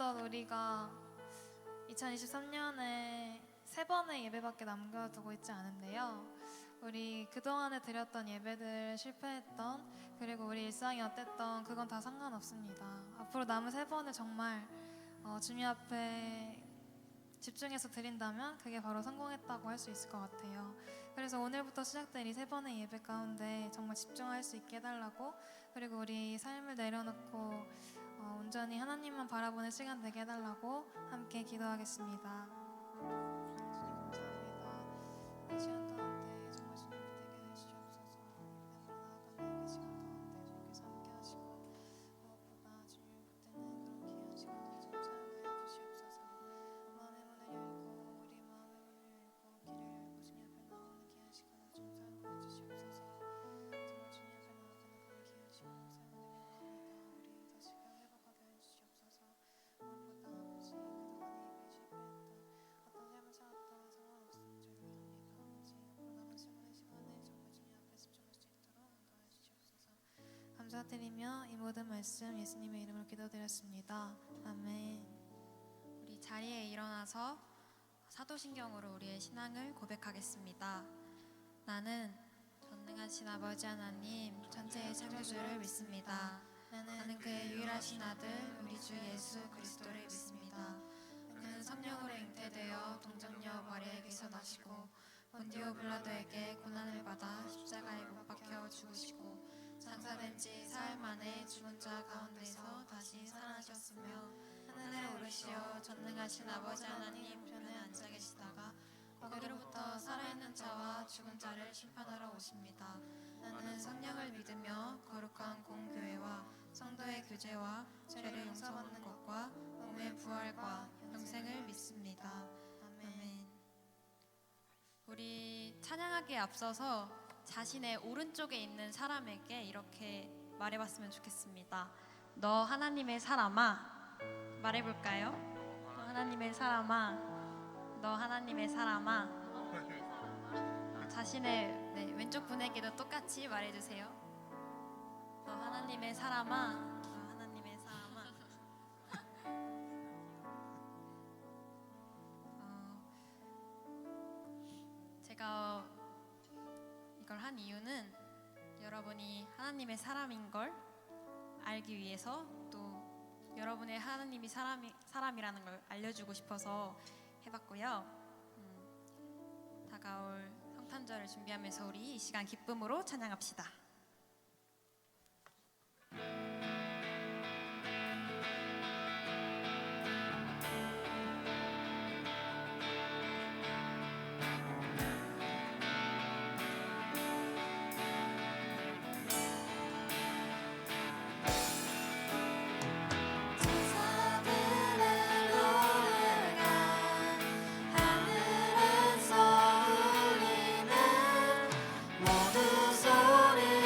어느덧 우리가 2023년에 3번의 예배밖에 남겨두고 있지 않은데요. 우리 그동안에 드렸던 예배들 실패했던, 그리고 우리 일상이 어땠던, 그건 다 상관없습니다. 앞으로 남은 3번을 정말 주님 앞에 집중해서 드린다면 그게 바로 성공했다고 할 수 있을 것 같아요. 그래서 오늘부터 시작된 이 3번의 예배 가운데 정말 집중할 수 있게 해달라고, 그리고 우리 삶을 내려놓고 온전히 하나님만 바라보는 시간 되게 해달라고 함께 기도하겠습니다. 주님 감사합니다. 이 시간 가운데 정말 주님 되게 해주시옵소서. 내가 나아가는 이 시간 가운데 주님께서 함께 하시고, 무엇보다 주님 붙드는 그런 귀한 시간을 좀 사용하여 주시옵소서. 마음의 문을 열고, 우리 마음의 문을 열고, 길을 열고 주님 앞에 나오는 귀한 시간을 좀 사용하여 주시옵소서. 정말 주님 앞에 나아가는 그런 귀한 시간을 사용하여 우리 다시금 회복하게 해주시옵소서. 무엇보다 아버지 그동안에 예배에 실패했던, 어떤 삶을 살았던 상관없음 줄 믿습니다. 아버지 앞으로 남은 시간에 정말 주님 앞에 집중할 수 있도록 인도하여 주시옵소서. 감사드리며 이 모든 말씀 예수님의 이름으로 기도드렸습니다. 아멘. 우리 자리에 일어나서 사도신경으로 우리의 신앙을 고백하겠습니다. 나는 전능하신 아버지 하나님 전체의 창조주를 믿습니다. 나는 그의 유일하신 아들 우리 주 예수 그리스도를 믿습니다. 그는 성령으로 잉태되어 동정녀 마리아에게서 나시고 본디오 빌라도에게 고난을 받아 십자가에 못 박혀 죽으시고 장사된 지 사흘 만에 죽은 자 가운데서 다시 살아나셨으며 하늘에 오르시어 전능하신 아버지 하나님 편에 앉아 계시다가 거기로부터 살아있는 자와 죽은 자를 심판하러 오십니다. 나는 성령을 믿으며 거룩한 공교회와 성도의 교제와 죄를 용서받는 것과 몸의 부활과 영생을 믿습니다. 아멘. 우리 찬양하기에 앞서서 자신의 오른쪽에 있는 사람에게 이렇게 말해봤으면 좋겠습니다. 너 하나님의 사람아. 말해볼까요? 너 하나님의 사람아. 너 하나님의 사람아. 자신의 왼쪽 분에게도 똑같이 말해주세요. 너 하나님의 사람아. 너 하나님의 사람아. 제가 이걸 한 이유는 여러분이 하나님의 사람인 걸 알기 위해서, 또 여러분의 하나님이 사람이라는 걸 알려주고 싶어서 해봤고요. 다가올 성탄절을 준비하면서 우리 이 시간 기쁨으로 찬양합시다. 하늘에서 울리는 모든 소리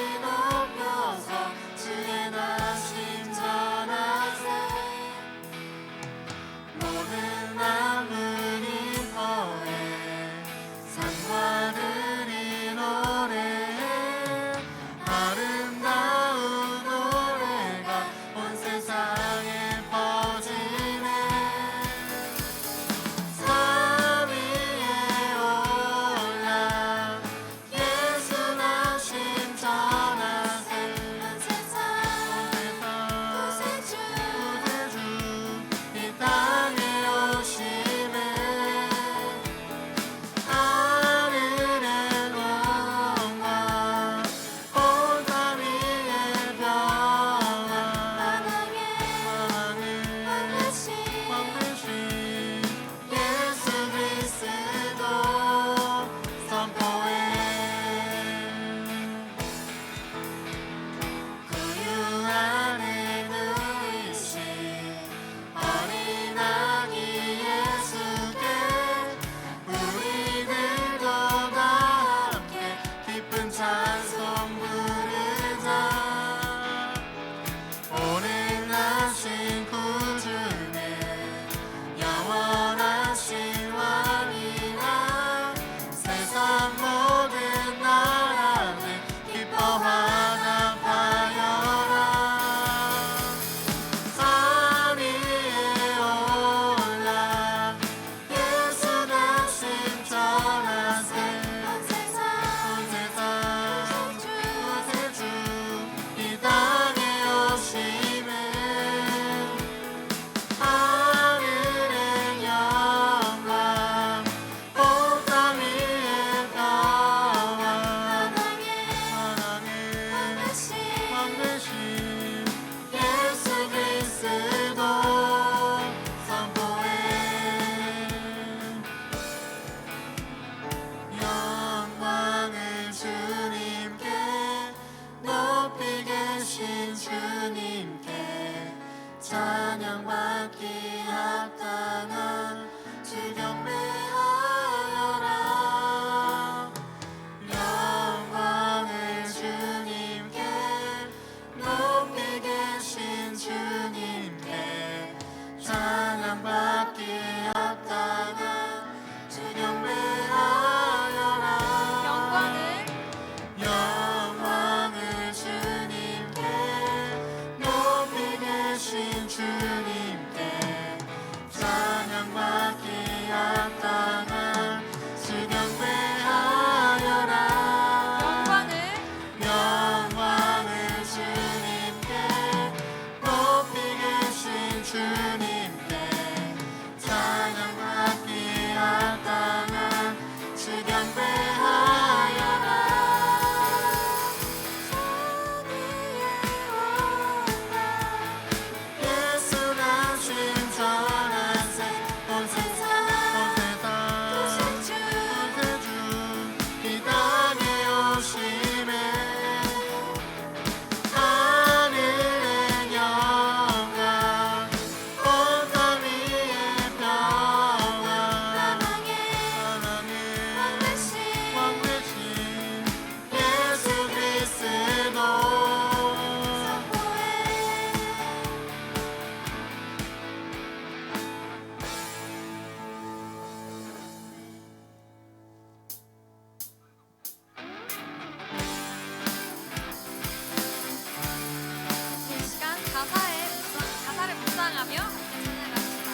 묵상하며 함께 찬양합시다.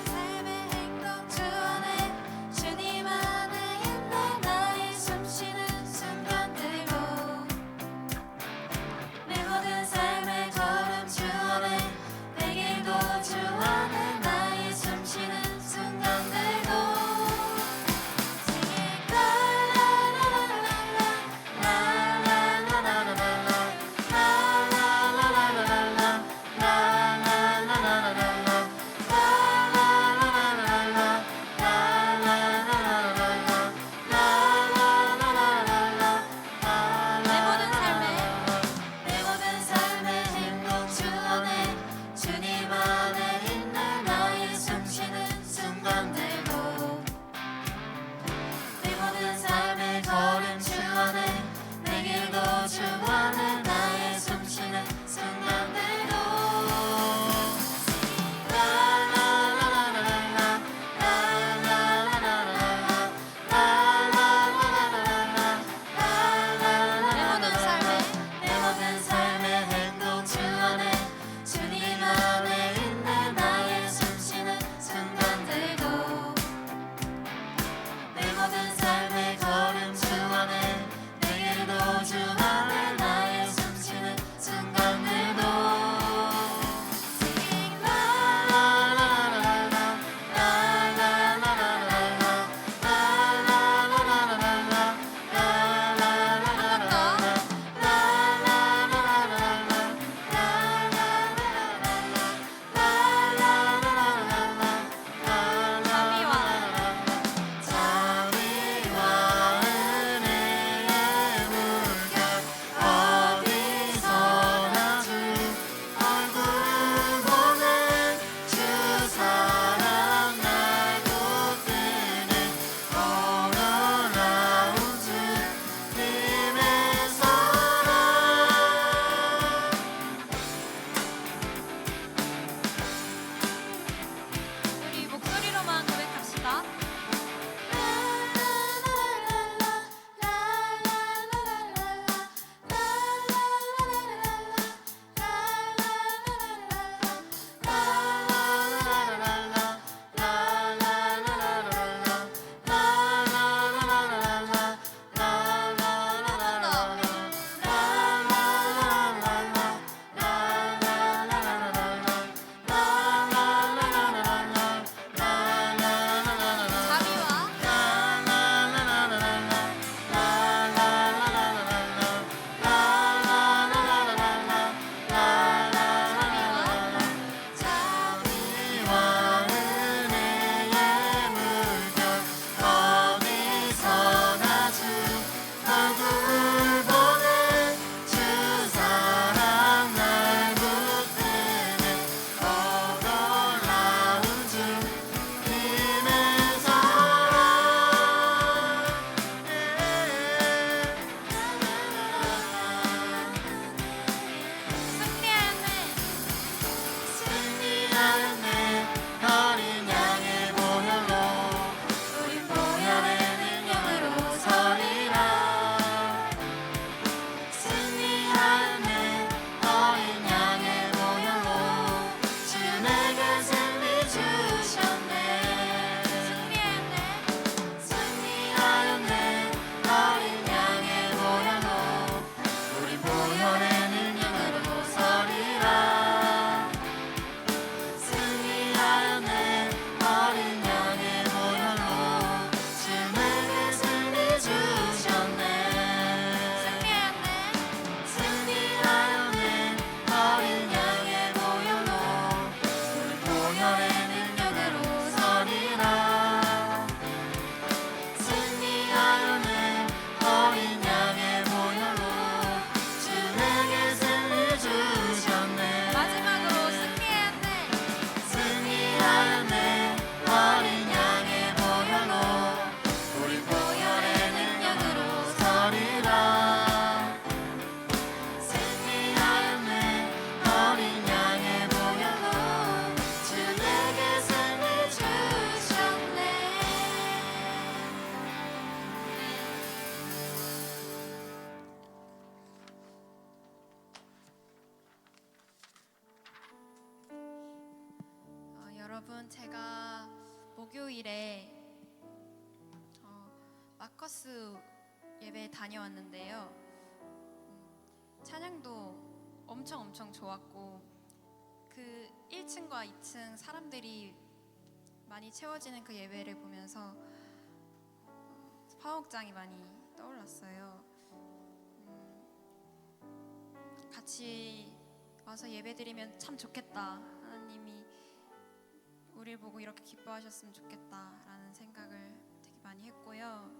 삶의 행복 주 안에 주님 안에 있네 나의 숨쉬는 순간들도 내 모든 삶의 걸음 주 안에 내 길도 주 안에 나의 숨쉬는 순간들도 Singing la la la la la la la la la la la la la la la 여러분, 제가 목요일에 마커스 예배에 다녀왔는데요. 찬양도 엄청 좋았고 그 1층과 2층 사람들이 많이 채워지는 그 예배를 보면서 화목장이 많이 떠올랐어요. 같이 와서 예배드리면 참 좋겠다. 하나님이 우리를 보고 이렇게 기뻐하셨으면 좋겠다라는 생각을 되게 많이 했고요.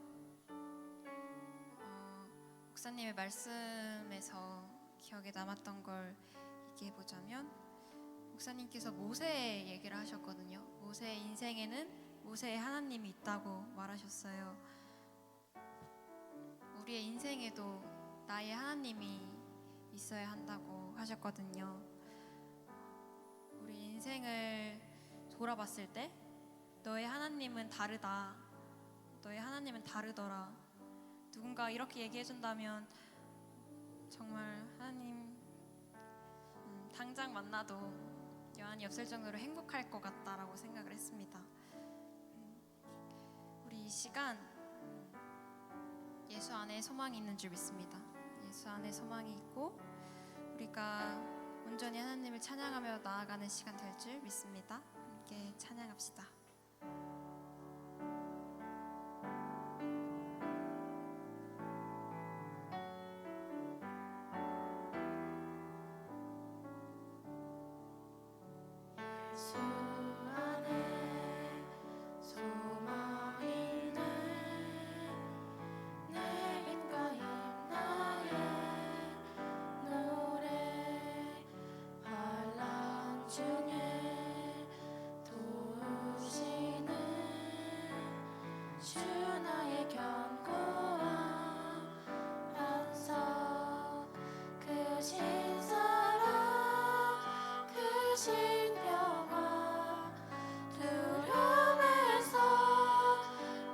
목사님의 말씀에서 기억에 남았던 걸 얘기해 보자면, 목사님께서 모세의 얘기를 하셨거든요. 모세의 인생에는 모세의 하나님이 있다고 말하셨어요. 우리의 인생에도 나의 하나님이 있어야 한다고 하셨거든요. 우리 인생을 돌아봤을 때 너의 하나님은 다르다, 너의 하나님은 다르더라, 누군가 이렇게 얘기해준다면 정말 하나님 당장 만나도 여한이 없을 정도로 행복할 것 같다라고 생각을 했습니다. 우리 이 시간 예수 안에 소망이 있는 줄 믿습니다. 예수 안에 소망이 있고 우리가 온전히 하나님을 찬양하며 나아가는 시간 될 줄 믿습니다. 함께 찬양합시다. 예수 안에 소망이 있네. 내 빛과 힘 나의 노래, 환난 중에 도우시는 주 나의 견고한 반석, 그 신사랑 그 신평화, 두려움에서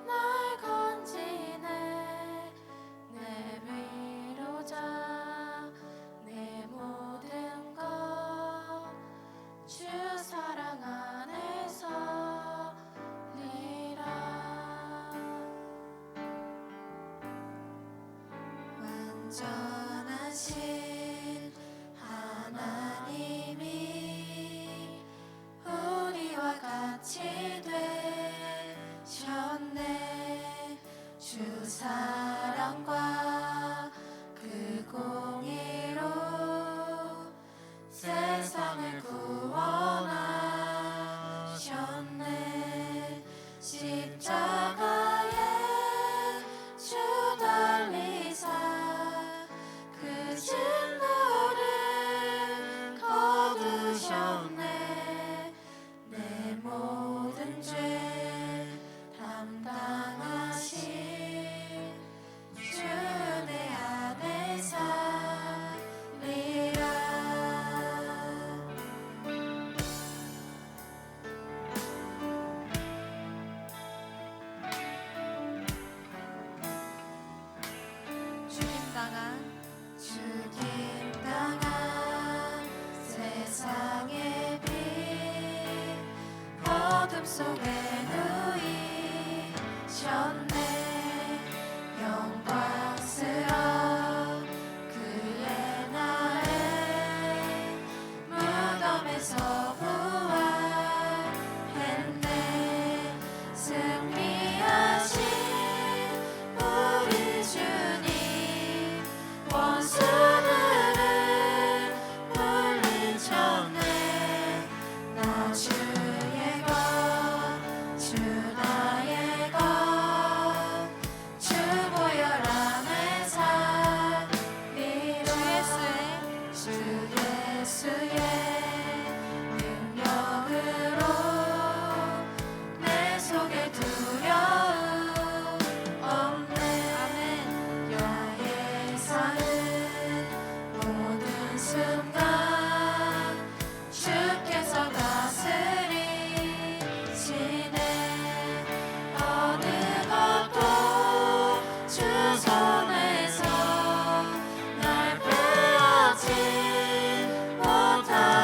날 건지네. 내 위로자, 내 모든 것 주 사랑 안에서 리라. 완전하신 하나님이 우리와 같이 되셨네. 주 사랑과 그 공의로 세상을 구원하셨네. 십자가에 주 달리사 그 진노를 거두셨네. 내 모든 죄 담당하신 주 내 안에 살리라. 죽임당한 세상의 빛, 어둠 속에 누이셨네. 영광스러운 그의 날에 무덤에서 부활했네. 승리하신 우리 주님, 원수들을 물리쳤네. 나 주의 것, 주 나의 것, 주 보혈 안에 살리라. 주 예수의 능력으로 내 속에 두려움 없네. 나의 삶은 모든 순간 주께서 다스리시네. 어느 것도 주 손에서 날 빼앗지 못하네.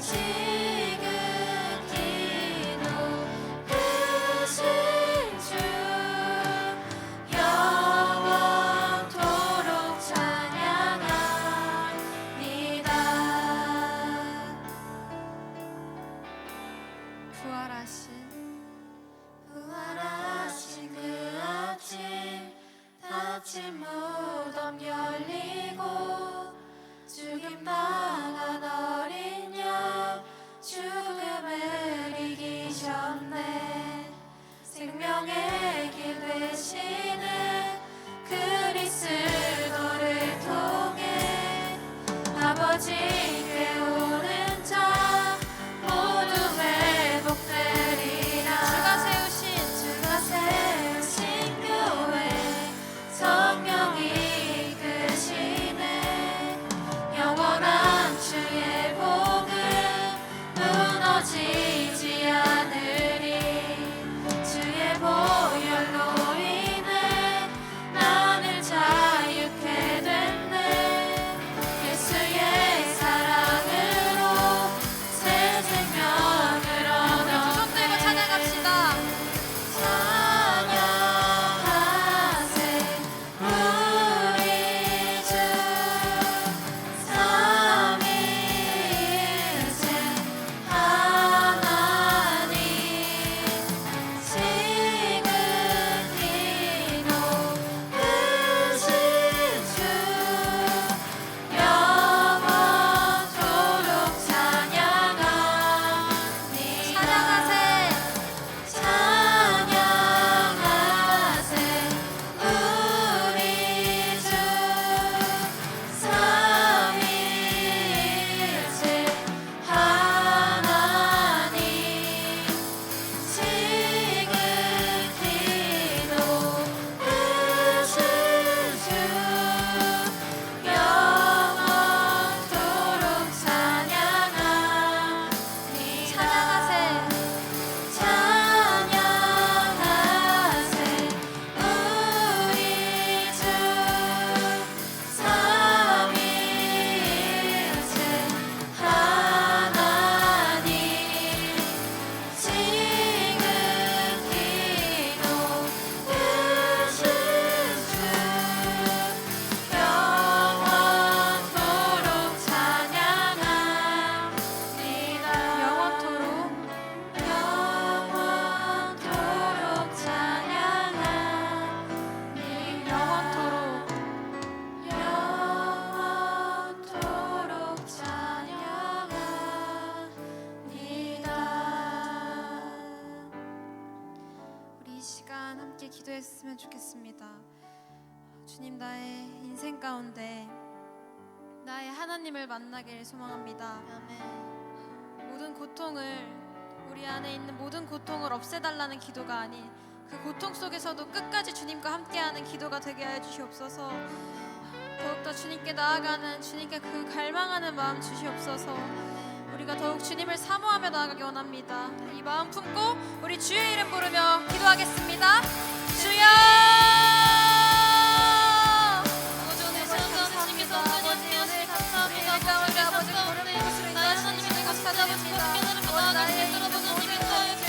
지극히 높으신 주 영원토록 찬양합니다. 부활하신 그 아침 닫힌 무덤 열리고 죽임 당한 어린 양 죽음을 이기셨네. 생명의 길 되시는 그리스도를 통해 아버지께 오는 자 모두 회복되리라. 주가 세우신 교회 성령이 이끄시네. 영원한 주의 복은 무너지지 않으리. 주의 보혈로 인해 나는 자유케 됐네. 예수의 사랑으로 새 생명을 얻어. 손 들고 찬양합시다. 찬양하세 우리 주 삼위일체 하나님 지극히 높으신 주 영원토록 찬양합니다. 찬양하세 우리 주 삼위일체 하나님 지극히 높으신 주 영원토록 찬양합니다. 찬양하세 우리 주 삼위일체 하나님 지극히 높으신 주 영원토록 찬양합니다. 영원토록 찬양합니다. 우리 이 시간 함께 기도했으면 좋겠습니다. 주님, 나의 인생 가운데 나의 하나님을 만나길 소망합니다. 모든 고통을, 우리 안에 있는 모든 고통을 없애달라는 기도가 아닌 그 고통 속에서도 끝까지 주님과 함께하는 기도가 되게 하여 주시옵소서. 더욱더 주님께 나아가는, 주님께 그 갈망하는 마음 주시옵소서. 우리가 더욱 주님을 사모하며 나아가기 원합니다. 이 마음 품고 우리 주의 이름 부르며 기도하겠습니다. 주여! 아버지, 오늘 감사합니다. 아버지, 오늘 감사합니다. 가운데 아버지 부르는 것으로 인하여 주님의 것 찾아보십니다. 아버지, 나의 모든 길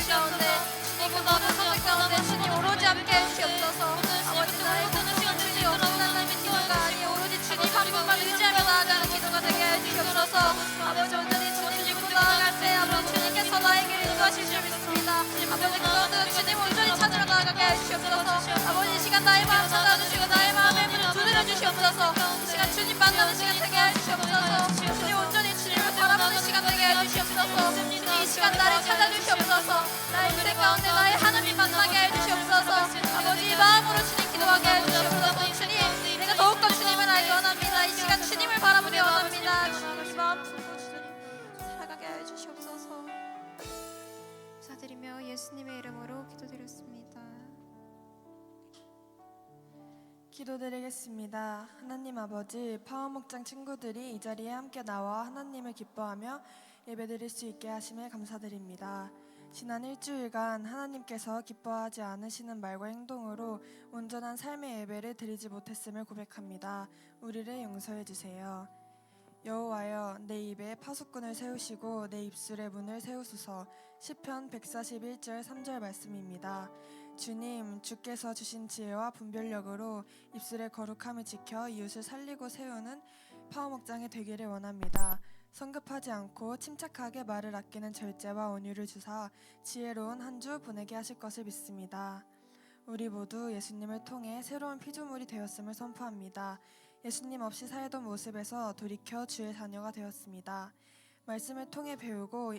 가운데 주님과 모든 선택 가운데 주님 오로지 함께 해주시옵소서. 아버지, 나의 모든 주님 없는 하나님의 기도가 아니 오로지 주님 한 분만 의지하며 나아가는 기도가 되게 해주시옵소서. 아버지, 온전히 주님으로 나아갈 때 아버지 주님께서 나에게 인도하실 줄 믿습니다. 아버지, 그것도 주님 온전히 찾으러 나아가게 해주시옵소서. 아버지, 이 시간 나의 마음 찾아주시고 나의 마음의 문을 두드려 주시옵소서. 이 시간 주님 만나는 시간 되게 해주시옵소서. 주님 온전히 주님을 바라보는 시간 되게 해주시옵소서. 주님 이 시간 나를 찾아주시옵소서. 나의 인생 가운데 나의 하나님 만나게 해주시옵소서. 아버지, 이 마음으로 주님 기도하게 해주시옵소서. 주님, 내가 더욱더 주님을 알기 원합니다. 이 시간 주님을 바라보기 원합니다. 주님, 이 마음 품고 주님 살아가게 해주시옵소서. 감사드리며 예수님의 이름으로 기도드렸습니다. 기도드리겠습니다. 하나님 아버지, 파워목장 친구들이 이 자리에 함께 나와 하나님을 기뻐하며 예배드릴 수 있게 하심에 감사드립니다. 지난 일주일간 하나님께서 기뻐하지 않으시는 말과 행동으로 온전한 삶의 예배를 드리지 못했음을 고백합니다. 우리를 용서해 주세요. 여호와여 내 입에 파수꾼을 세우시고 내 입술의 문을 세우소서. 시편 141절 3절 말씀입니다. 주님, 주께서 주신 지혜와 분별력으로 입술의 거룩함을 지켜 이웃을 살리고 세우는 파워목장이 되기를 원합니다. 성급하지 않고 침착하게 말을 아끼는 절제와 온유를 주사 지혜로운 한 주 보내게 하실 것을 믿습니다. 우리 모두 예수님을 통해 새로운 피조물이 되었음을 선포합니다. 예수님 없이 살던 모습에서 돌이켜 주의 자녀가 되었습니다. 말씀을 통해 배우고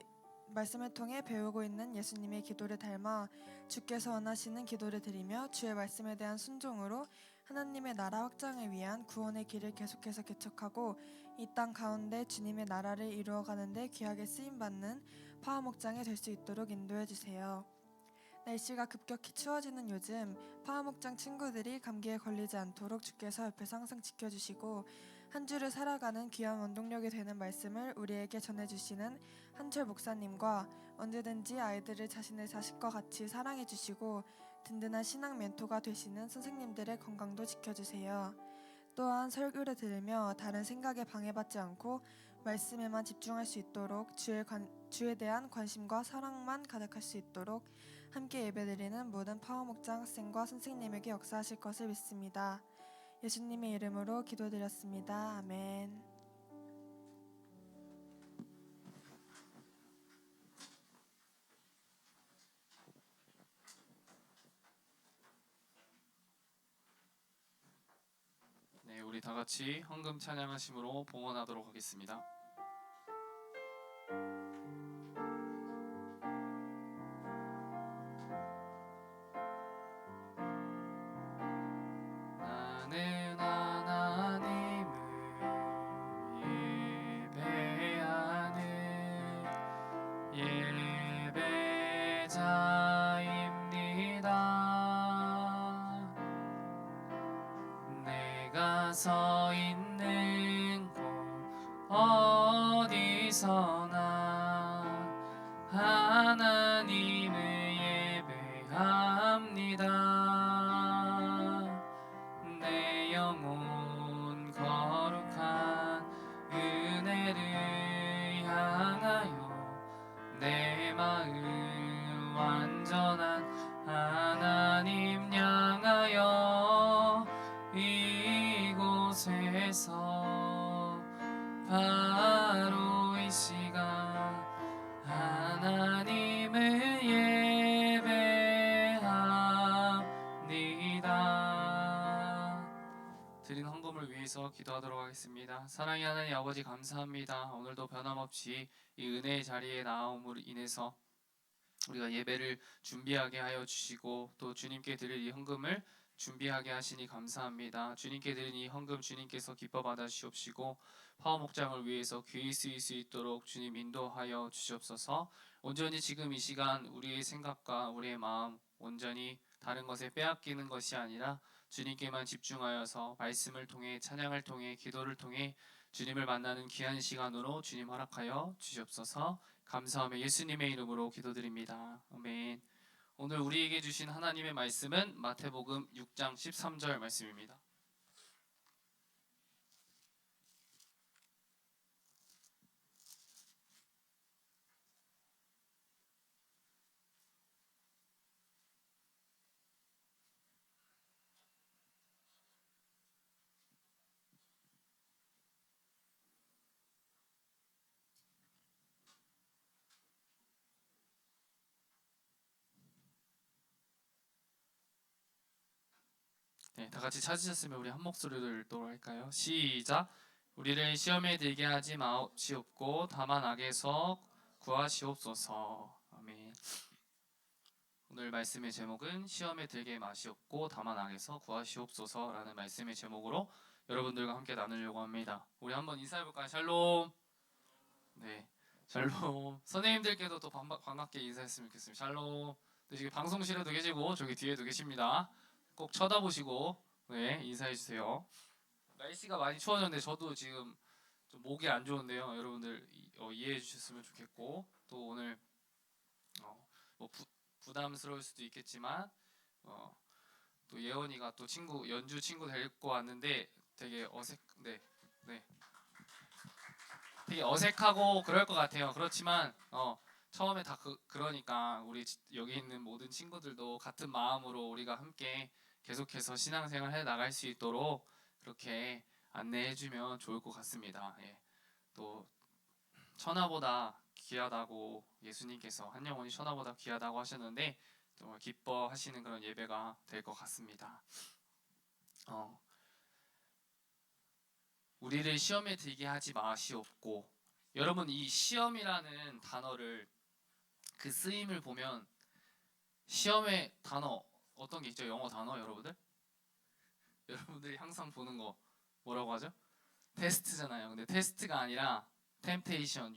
있는 예수님의 기도를 닮아 주께서 원하시는 기도를 드리며 주의 말씀에 대한 순종으로 하나님의 나라 확장을 위한 구원의 길을 계속해서 개척하고 이 땅 가운데 주님의 나라를 이루어가는 데 귀하게 쓰임받는 파워목장이 될 수 있도록 인도해 주세요. 날씨가 급격히 추워지는 요즘 파워목장 친구들이 감기에 걸리지 않도록 주께서 옆에서 항상 지켜주시고 한 주를 살아가는 귀한 원동력이 되는 말씀을 우리에게 전해주시는 한철 목사님과 언제든지 아이들을 자신의 자식과 같이 사랑해주시고 든든한 신앙 멘토가 되시는 선생님들의 건강도 지켜주세요. 또한 설교를 들으며 다른 생각에 방해받지 않고 말씀에만 집중할 수 있도록 주에 대한 관심과 사랑만 가득할 수 있도록 함께 예배드리는 모든 파워목장 학생과 선생님에게 역사하실 것을 믿습니다. 예수님의 이름으로 기도드렸습니다. 아멘. 네, 우리 다 같이 헌금 찬양하심으로 봉헌하도록 하겠습니다. 나는 하나님을 예배하는 예배자입니다. 내가 서 있는 곳 어디서나 하나님을 예배합니다. 내 영혼 거룩한 은혜를 향하여 내 마음 완전한 하나님 향하여 이곳에서 바로 이 시간 하나님을 예배합니다. 드린 헌금을 위해서 기도하도록 하겠습니다. 사랑의 하나님 아버지 감사합니다. 오늘도 변함없이 이 은혜의 자리에 나옴으로 인해서 우리가 예배를 준비하게 하여 주시고 또 주님께 드릴 이 헌금을 준비하게 하시니 감사합니다. 주님께 드린 이 헌금 주님께서 기뻐 받아 주옵시고 파워 목장을 위해서 귀히 쓰일 수 있도록 주님 인도하여 주시옵소서. 온전히 지금 이 시간 우리의 생각과 우리의 마음 온전히 다른 것에 빼앗기는 것이 아니라 주님께만 집중하여서 말씀을 통해 찬양을 통해 기도를 통해 주님을 만나는 귀한 시간으로 주님 허락하여 주시옵소서. 감사하며 예수님의 이름으로 기도드립니다. 아멘. 오늘 우리에게 주신 하나님의 말씀은 마태복음 6장 13절 말씀입니다. 네, 다 같이 찾으셨으면 우리 한 목소리로 읽도록 할까요? 시작. 우리를 시험에 들게 하지 마시옵고 다만 악에서 구하시옵소서. 아멘. 오늘 말씀의 제목은 시험에 들게 마시옵고 다만 악에서 구하시옵소서라는 말씀의 제목으로 여러분들과 함께 나누려고 합니다. 우리 한번 인사해볼까요? 샬롬. 네, 샬롬. 선생님들께도 또 반갑게 인사했으면 좋겠습니다. 샬롬. 또 지금 방송실에도 계시고 저기 뒤에도 계십니다. 꼭 쳐다보시고 네, 인사해 주세요. 날씨가 많이 추워졌는데 저도 지금 좀 목이 안 좋은데요. 여러분들 이해해 주셨으면 좋겠고 또 오늘 뭐 부담스러울 수도 있겠지만 또 예원이가 또 연주 친구 데리고 왔는데 되게 네. 되게 어색하고 그럴 것 같아요. 그렇지만 처음에 다 그러니까 우리 여기 있는 모든 친구들도 같은 마음으로 우리가 함께 계속해서 신앙생활 해 나갈 수 있도록 그렇게 안내해주면 좋을 것 같습니다. 예. 또 천하보다 귀하다고 예수님께서 한 영혼이 천하보다 귀하다고 하셨는데 정말 기뻐하시는 그런 예배가 될 것 같습니다. 우리를 시험에 들게 하지 마시옵고, 여러분 이 시험이라는 단어를 그 쓰임을 보면 시험의 단어 어떤 게 있죠? 영어 단어 여러분들? 여러분들이 항상 보는 거 뭐라고 하죠? 테스트잖아요. 근데 테스트가 아니라 템테이션,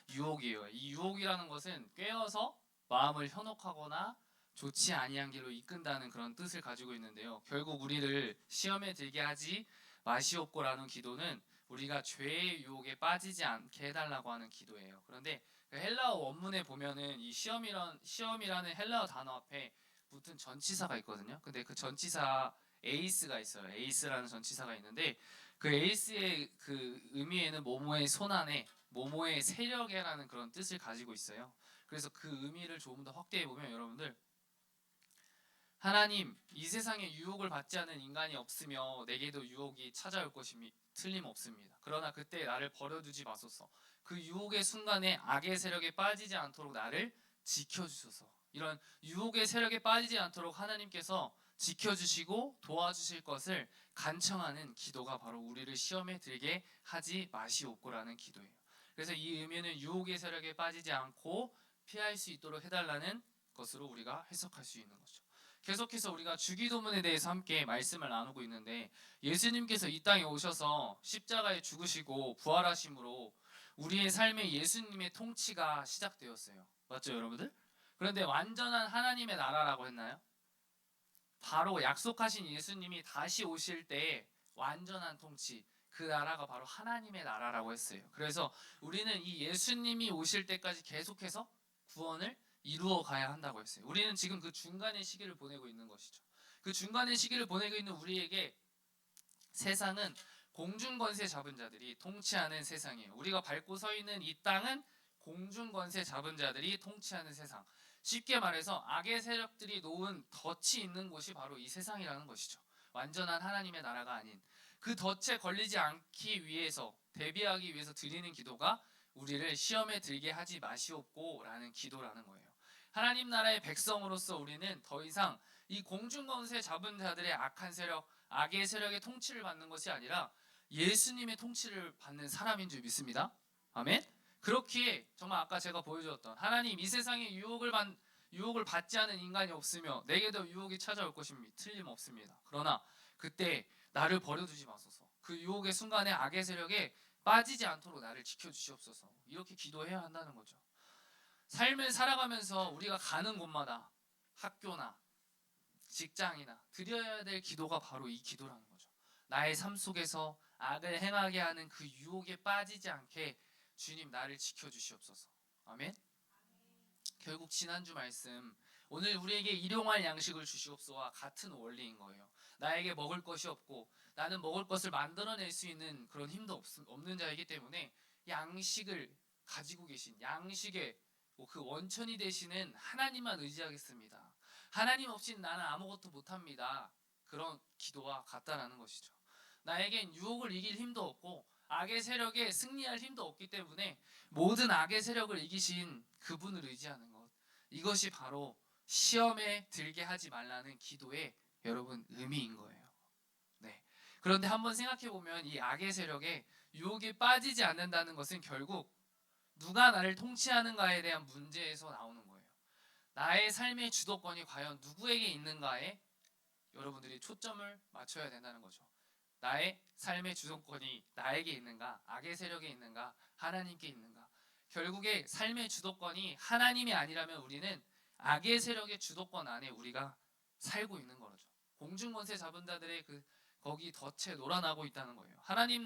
유혹이에요. 이 유혹이라는 것은 꿰어서 마음을 현혹하거나 좋지 아니한 길로 이끈다는 그런 뜻을 가지고 있는데요. 결국 우리를 시험에 들게 하지 마시옵고라는 기도는 우리가 죄의 유혹에 빠지지 않게 해달라고 하는 기도예요. 그런데 그 헬라어 원문에 보면은 이 시험이라는 헬라어 단어 앞에 붙은 전치사가 있거든요. 근데 그 전치사 에이스가 있어요. 에이스라는 전치사가 있는데 그 에이스의 그 의미에는 모모의 손안에 모모의 세력에라는 그런 뜻을 가지고 있어요. 그래서 그 의미를 조금 더 확대해 보면 여러분들, 하나님, 이 세상에 유혹을 받지 않는 인간이 없으며 내게도 유혹이 찾아올 것임이 틀림없습니다. 그러나 그때 나를 버려두지 마소서. 그 유혹의 순간에 악의 세력에 빠지지 않도록 나를 지켜주소서. 이런 유혹의 세력에 빠지지 않도록 하나님께서 지켜주시고 도와주실 것을 간청하는 기도가 바로 우리를 시험에 들게 하지 마시옵고라는 기도예요. 그래서 이 의미는 유혹의 세력에 빠지지 않고 피할 수 있도록 해달라는 것으로 우리가 해석할 수 있는 거죠. 계속해서 우리가 주기도문에 대해서 함께 말씀을 나누고 있는데, 예수님께서 이 땅에 오셔서 십자가에 죽으시고 부활하심으로 우리의 삶에 예수님의 통치가 시작되었어요. 맞죠 여러분들? 그런데 완전한 하나님의 나라라고 했나요? 바로 약속하신 예수님이 다시 오실 때 완전한 통치, 그 나라가 바로 하나님의 나라라고 했어요. 그래서 우리는 이 예수님이 오실 때까지 계속해서 구원을 이루어 가야 한다고 했어요. 우리는 지금 그 중간의 시기를 보내고 있는 것이죠. 그 중간의 시기를 보내고 있는 우리에게 세상은 공중권세 잡은 자들이 통치하는 세상이에요. 우리가 밟고 서 있는 이 땅은 공중권세 잡은 자들이 통치하는 세상. 쉽게 말해서 악의 세력들이 놓은 덫이 있는 곳이 바로 이 세상이라는 것이죠. 완전한 하나님의 나라가 아닌 그 덫에 걸리지 않기 위해서, 대비하기 위해서 드리는 기도가 우리를 시험에 들게 하지 마시옵고 라는 기도라는 거예요. 하나님 나라의 백성으로서 우리는 더 이상 이 공중권세 잡은 자들의 악한 세력, 악의 세력의 통치를 받는 것이 아니라 예수님의 통치를 받는 사람인 줄 믿습니다. 아멘. 그렇기에 정말 아까 제가 보여주었던 하나님, 이 세상에 유혹을 받지 않은 인간이 없으며 내게도 유혹이 찾아올 것임이 틀림없습니다. 그러나 그때 나를 버려두지 마소서. 그 유혹의 순간에 악의 세력에 빠지지 않도록 나를 지켜주시옵소서. 이렇게 기도해야 한다는 거죠. 삶을 살아가면서 우리가 가는 곳마다, 학교나 직장이나 드려야 될 기도가 바로 이 기도라는 거죠. 나의 삶 속에서 악을 행하게 하는 그 유혹에 빠지지 않게 주님 나를 지켜주시옵소서. 아멘. 결국 지난주 말씀, 오늘 우리에게 일용할 양식을 주시옵소와 같은 원리인 거예요. 나에게 먹을 것이 없고 나는 먹을 것을 만들어낼 수 있는 그런 힘도 없는 자이기 때문에 양식을 가지고 계신, 양식의 그 원천이 되시는 하나님만 의지하겠습니다. 하나님 없이는 나는 아무것도 못합니다. 그런 기도와 같다라는 것이죠. 나에겐 유혹을 이길 힘도 없고 악의 세력에 승리할 힘도 없기 때문에 모든 악의 세력을 이기신 그분을 의지하는 것, 이것이 바로 시험에 들게 하지 말라는 기도의 여러분 의미인 거예요. 네. 그런데 한번 생각해 보면 이 악의 세력에 유혹에 빠지지 않는다는 것은 결국 누가 나를 통치하는가에 대한 문제에서 나오는 거예요. 나의 삶의 주도권이 과연 누구에게 있는가에 여러분들이 초점을 맞춰야 된다는 거죠. 나의 삶의 주도권이 나에게 있는가, 악의 세력에 있는가, 하나님께 있는가. 결국에 삶의 주도권이 하나님이 아니라면 우리는 악의 세력의 주도권 안에 우리가 살고 있는 거죠. 공중권세 잡은 자들의 거기 덫에 놀아나고 있다는 거예요. 하나님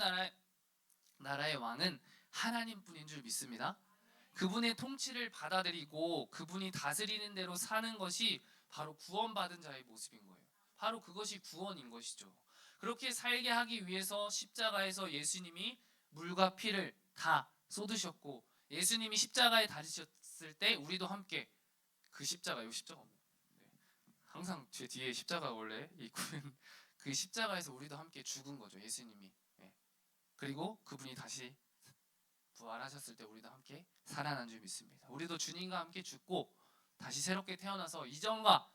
나라의 왕은 하나님뿐인 줄 믿습니다. 그분의 통치를 받아들이고 그분이 다스리는 대로 사는 것이 바로 구원받은 자의 모습인 거예요. 바로 그것이 구원인 것이죠. 그렇게 살게 하기 위해서 십자가에서 예수님이 물과 피를 다 쏟으셨고 예수님이 십자가에 달리셨을 때 우리도 함께 그 십자가, 이 십자가 항상 제 뒤에 십자가 원래 있고는 그 십자가에서 우리도 함께 죽은 거죠. 예수님이. 그리고 그분이 다시 부활하셨을 때 우리도 함께 살아난 줄 믿습니다. 우리도 주님과 함께 죽고 다시 새롭게 태어나서 이전과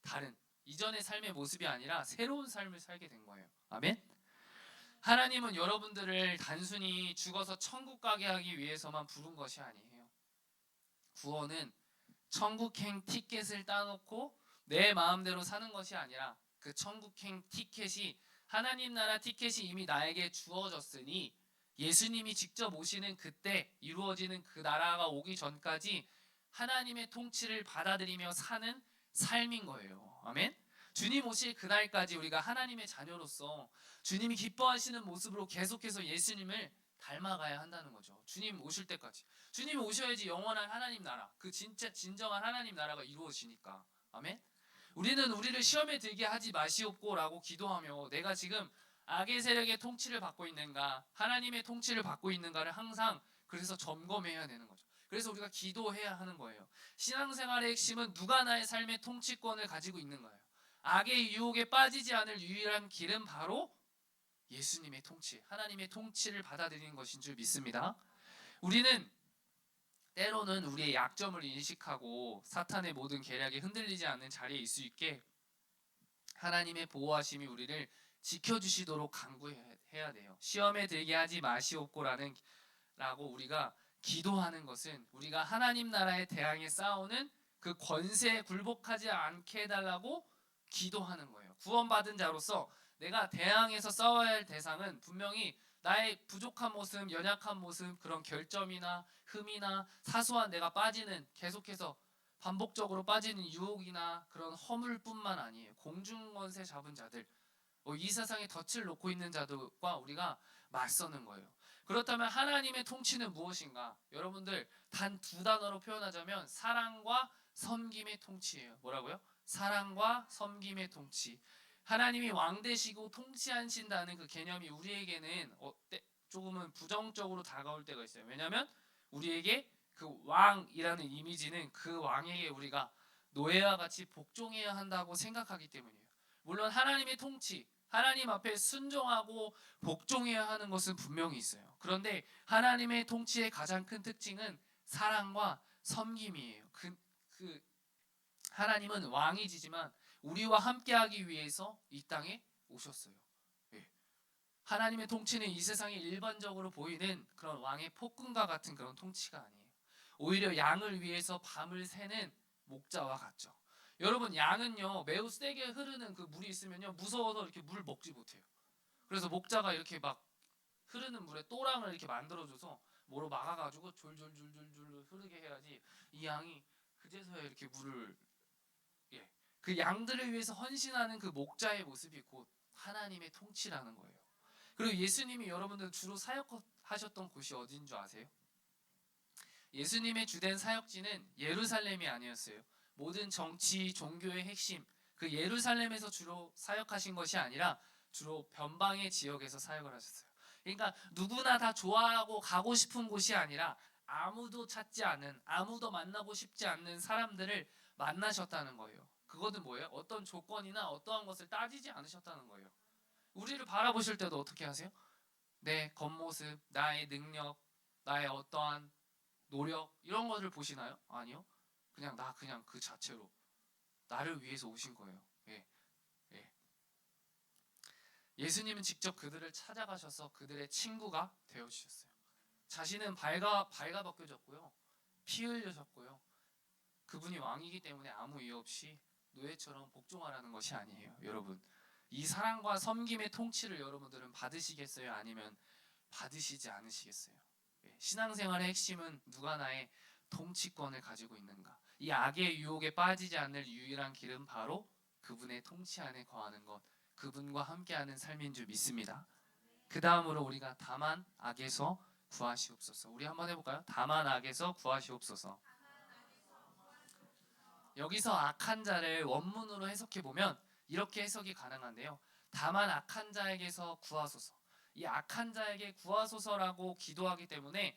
다른 이전의 삶의 모습이 아니라 새로운 삶을 살게 된 거예요. 아멘. 하나님은 여러분들을 단순히 죽어서 천국 가게 하기 위해서만 부른 것이 아니에요. 구원은 천국행 티켓을 따놓고 내 마음대로 사는 것이 아니라 그 천국행 티켓이 하나님 나라 티켓이 이미 나에게 주어졌으니 예수님이 직접 오시는 그때 이루어지는 그 나라가 오기 전까지 하나님의 통치를 받아들이며 사는 삶인 거예요. 아멘. 주님 오실 그날까지 우리가 하나님의 자녀로서 주님이 기뻐하시는 모습으로 계속해서 예수님을 닮아가야 한다는 거죠. 주님 오실 때까지. 주님 오셔야지 영원한 하나님 나라, 그 진짜 진정한 하나님 나라가 이루어지니까. 아멘. 우리는 우리를 시험에 들게 하지 마시옵고라고 기도하며 내가 지금 악의 세력의 통치를 받고 있는가, 하나님의 통치를 받고 있는가를 항상 그래서 점검해야 되는 거죠. 그래서 우리가 기도해야 하는 거예요. 신앙생활의 핵심은 누가 나의 삶의 통치권을 가지고 있는가예요. 악의 유혹에 빠지지 않을 유일한 길은 바로 예수님의 통치, 하나님의 통치를 받아들이는 것인 줄 믿습니다. 우리는 때로는 우리의 약점을 인식하고 사탄의 모든 계략에 흔들리지 않는 자리에 있을 수 있게 하나님의 보호하심이 우리를 지켜주시도록 간구해야 돼요. 시험에 들게 하지 마시옵고라는 라고 우리가 기도하는 것은 우리가 하나님 나라에 대항해 싸우는 그 권세에 굴복하지 않게 해달라고 기도하는 거예요. 구원받은 자로서 내가 대항해서 싸워야 할 대상은 분명히 나의 부족한 모습, 연약한 모습, 그런 결점이나 흠이나 사소한 내가 빠지는 계속해서 반복적으로 빠지는 유혹이나 그런 허물뿐만 아니에요. 공중권세 잡은 자들, 이 세상에 덫을 놓고 있는 자들과 우리가 맞서는 거예요. 그렇다면 하나님의 통치는 무엇인가? 여러분들 단 두 단어로 표현하자면 사랑과 섬김의 통치예요. 뭐라고요? 사랑과 섬김의 통치. 하나님이 왕 되시고 통치하신다는 그 개념이 우리에게는 조금은 부정적으로 다가올 때가 있어요. 왜냐하면 우리에게 그 왕이라는 이미지는 그 왕에게 우리가 노예와 같이 복종해야 한다고 생각하기 때문이에요. 물론 하나님의 통치, 하나님 앞에 순종하고 복종해야 하는 것은 분명히 있어요. 그런데 하나님의 통치의 가장 큰 특징은 사랑과 섬김이에요. 하나님은 왕이지만 우리와 함께하기 위해서 이 땅에 오셨어요. 하나님의 통치는 이 세상에 일반적으로 보이는 그런 왕의 폭군과 같은 그런 통치가 아니에요. 오히려 양을 위해서 밤을 새는 목자와 같죠. 여러분, 양은요 매우 세게 흐르는 그 물이 있으면요 무서워서 이렇게 물 먹지 못해요. 그래서 목자가 이렇게 막 흐르는 물에 또랑을 이렇게 만들어줘서 뭐로 막아가지고 졸졸졸졸졸 흐르게 해야지 이 양이 그제서야 이렇게 물을 그 양들을 위해서 헌신하는 그 목자의 모습이 곧 하나님의 통치라는 거예요. 그리고 예수님이 여러분들 주로 사역하셨던 곳이 어디인 줄 아세요? 예수님의 주된 사역지는 예루살렘이 아니었어요. 모든 정치, 종교의 핵심, 그 예루살렘에서 주로 사역하신 것이 아니라 주로 변방의 지역에서 사역을 하셨어요. 그러니까 누구나 다 좋아하고 가고 싶은 곳이 아니라 아무도 찾지 않는, 아무도 만나고 싶지 않는 사람들을 만나셨다는 거예요. 그것은 뭐예요? 어떤 조건이나 어떠한 것을 따지지 않으셨다는 거예요. 우리를 바라보실 때도 어떻게 하세요? 내 겉모습, 나의 능력, 나의 어떠한 노력 이런 것을 보시나요? 아니요. 그냥 그 자체로 나를 위해서 오신 거예요. 예수님은 직접 그들을 찾아가셔서 그들의 친구가 되어주셨어요. 자신은 발가벗겨졌고요. 피 흘려졌고요. 그분이 왕이기 때문에 아무 이유 없이 노예처럼 복종하라는 것이 아니에요. 여러분, 이 사랑과 섬김의 통치를 여러분들은 받으시겠어요? 아니면 받으시지 않으시겠어요? 신앙생활의 핵심은 누가 나의 통치권을 가지고 있는가? 이 악의 유혹에 빠지지 않을 유일한 길은 바로 그분의 통치 안에 거하는 것, 그분과 함께하는 삶인 줄 믿습니다. 그 다음으로 우리가 다만 악에서 구하시옵소서. 우리 한번 해볼까요? 다만 악에서 구하시옵소서. 여기서 악한 자를 원문으로 해석해 보면 이렇게 해석이 가능한데요. 다만 악한 자에게서 구하소서. 이 악한 자에게 구하소서라고 기도하기 때문에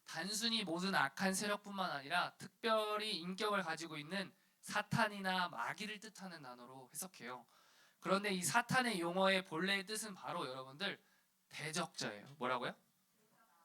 단순히 모든 악한 세력뿐만 아니라 특별히 인격을 가지고 있는 사탄이나 마귀를 뜻하는 단어로 해석해요. 그런데 이 사탄의 용어의 본래의 뜻은 바로 여러분들 대적자예요. 뭐라고요?